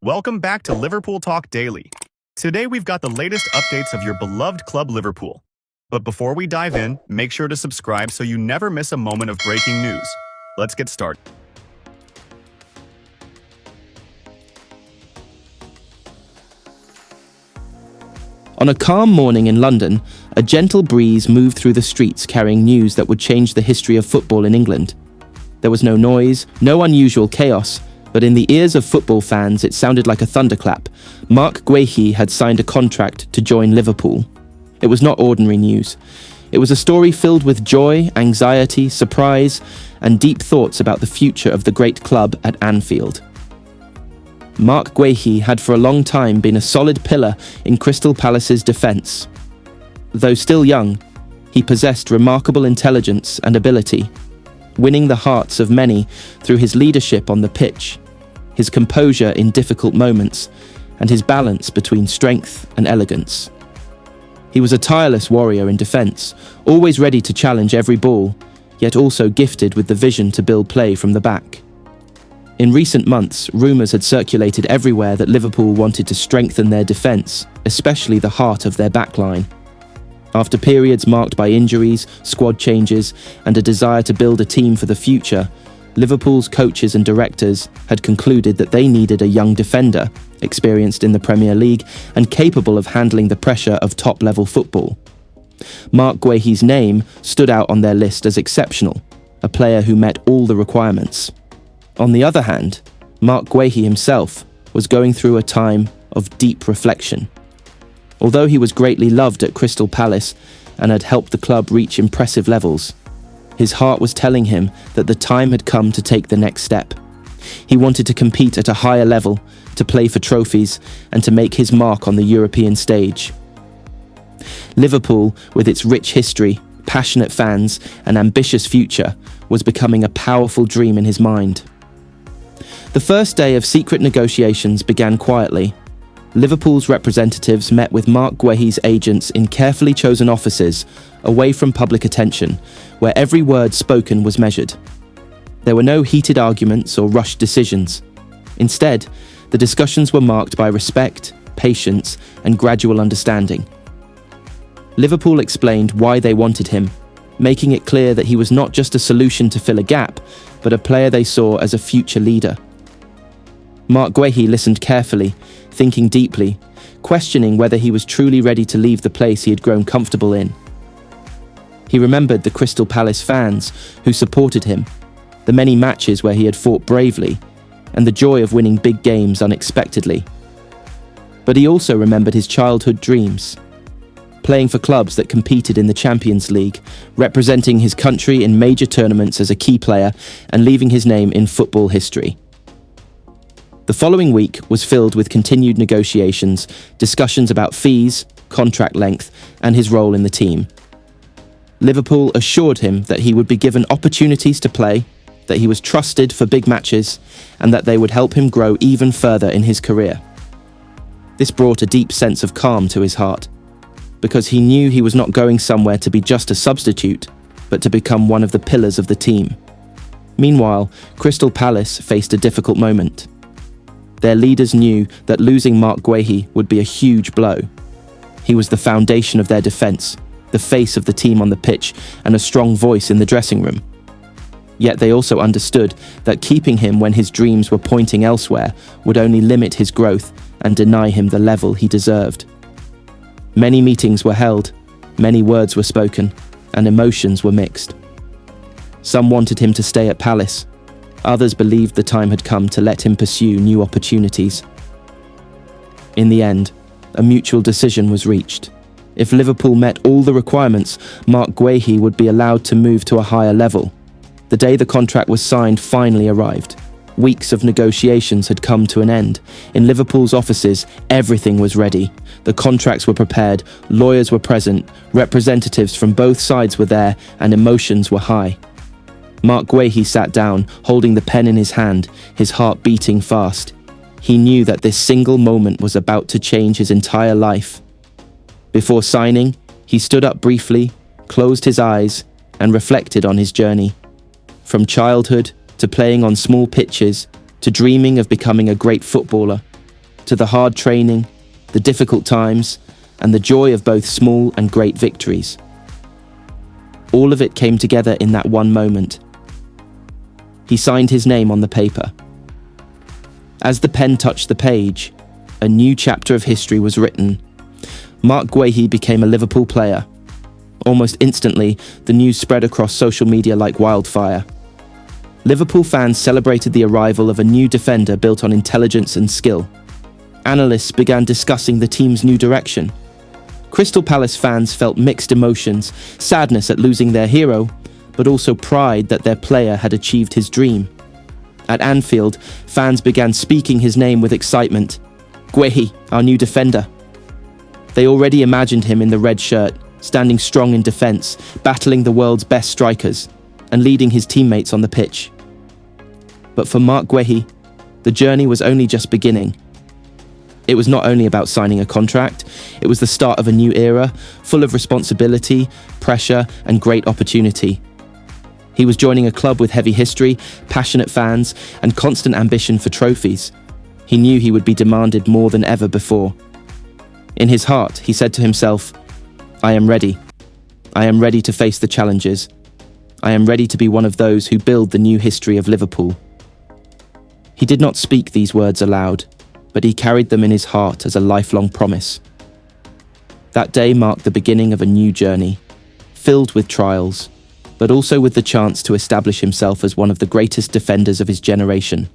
Welcome back to Liverpool Talk Daily. Today we've got the latest updates of your beloved club Liverpool. But before we dive in, make sure to subscribe so you never miss a moment of breaking news. Let's get started. On a calm morning in London, a gentle breeze moved through the streets carrying news that would change the history of football in England. There was no noise, no unusual chaos, but in the ears of football fans it sounded like a thunderclap. Marc Guehi had signed a contract to join Liverpool. It was not ordinary news. It was a story filled with joy, anxiety, surprise, and deep thoughts about the future of the great club at Anfield. Marc Guehi had for a long time been a solid pillar in Crystal Palace's defence. Though still young, he possessed remarkable intelligence and ability, winning the hearts of many through his leadership on the pitch, his composure in difficult moments, and his balance between strength and elegance. He was a tireless warrior in defence, always ready to challenge every ball, yet also gifted with the vision to build play from the back. In recent months, rumours had circulated everywhere that Liverpool wanted to strengthen their defence, especially the heart of their backline. After periods marked by injuries, squad changes, and a desire to build a team for the future, Liverpool's coaches and directors had concluded that they needed a young defender, experienced in the Premier League and capable of handling the pressure of top-level football. Marc Guehi's name stood out on their list as exceptional, a player who met all the requirements. On the other hand, Marc Guehi himself was going through a time of deep reflection. Although he was greatly loved at Crystal Palace and had helped the club reach impressive levels, his heart was telling him that the time had come to take the next step. He wanted to compete at a higher level, to play for trophies, and to make his mark on the European stage. Liverpool, with its rich history, passionate fans, and ambitious future, was becoming a powerful dream in his mind. The first day of secret negotiations began quietly. Liverpool's representatives met with Marc Guehi's agents in carefully chosen offices, away from public attention, where every word spoken was measured. There were no heated arguments or rushed decisions. Instead, the discussions were marked by respect, patience, and gradual understanding. Liverpool explained why they wanted him, making it clear that he was not just a solution to fill a gap, but a player they saw as a future leader. Marc Guehi listened carefully, thinking deeply, questioning whether he was truly ready to leave the place he had grown comfortable in. He remembered the Crystal Palace fans who supported him, the many matches where he had fought bravely, and the joy of winning big games unexpectedly. But he also remembered his childhood dreams, playing for clubs that competed in the Champions League, representing his country in major tournaments as a key player, and leaving his name in football history. The following week was filled with continued negotiations, discussions about fees, contract length, and his role in the team. Liverpool assured him that he would be given opportunities to play, that he was trusted for big matches, and that they would help him grow even further in his career. This brought a deep sense of calm to his heart, because he knew he was not going somewhere to be just a substitute, but to become one of the pillars of the team. Meanwhile, Crystal Palace faced a difficult moment. Their leaders knew that losing Marc Guehi would be a huge blow. He was the foundation of their defence, the face of the team on the pitch, and a strong voice in the dressing room. Yet they also understood that keeping him when his dreams were pointing elsewhere would only limit his growth and deny him the level he deserved. Many meetings were held, many words were spoken, and emotions were mixed. Some wanted him to stay at Palace. Others believed the time had come to let him pursue new opportunities. In the end, a mutual decision was reached. If Liverpool met all the requirements, Marc Guehi would be allowed to move to a higher level. The day the contract was signed finally arrived. Weeks of negotiations had come to an end. In Liverpool's offices, everything was ready. The contracts were prepared, lawyers were present, representatives from both sides were there, and emotions were high. Marc Guehi sat down, holding the pen in his hand, his heart beating fast. He knew that this single moment was about to change his entire life. Before signing, he stood up briefly, closed his eyes, and reflected on his journey. From childhood to playing on small pitches to dreaming of becoming a great footballer, to the hard training, the difficult times, and the joy of both small and great victories. All of it came together in that one moment. He signed his name on the paper. As the pen touched the page, a new chapter of history was written. Marc Guehi became a Liverpool player. Almost instantly, the news spread across social media like wildfire. Liverpool fans celebrated the arrival of a new defender built on intelligence and skill. Analysts began discussing the team's new direction. Crystal Palace fans felt mixed emotions, sadness at losing their hero, but also pride that their player had achieved his dream. At Anfield, fans began speaking his name with excitement. Guehi, our new defender. They already imagined him in the red shirt, standing strong in defence, battling the world's best strikers, and leading his teammates on the pitch. But for Marc Guehi, the journey was only just beginning. It was not only about signing a contract, it was the start of a new era, full of responsibility, pressure, and great opportunity. He was joining a club with heavy history, passionate fans, and constant ambition for trophies. He knew he would be demanded more than ever before. In his heart, he said to himself, "I am ready. I am ready to face the challenges. I am ready to be one of those who build the new history of Liverpool." He did not speak these words aloud, but he carried them in his heart as a lifelong promise. That day marked the beginning of a new journey, filled with trials, but also with the chance to establish himself as one of the greatest defenders of his generation.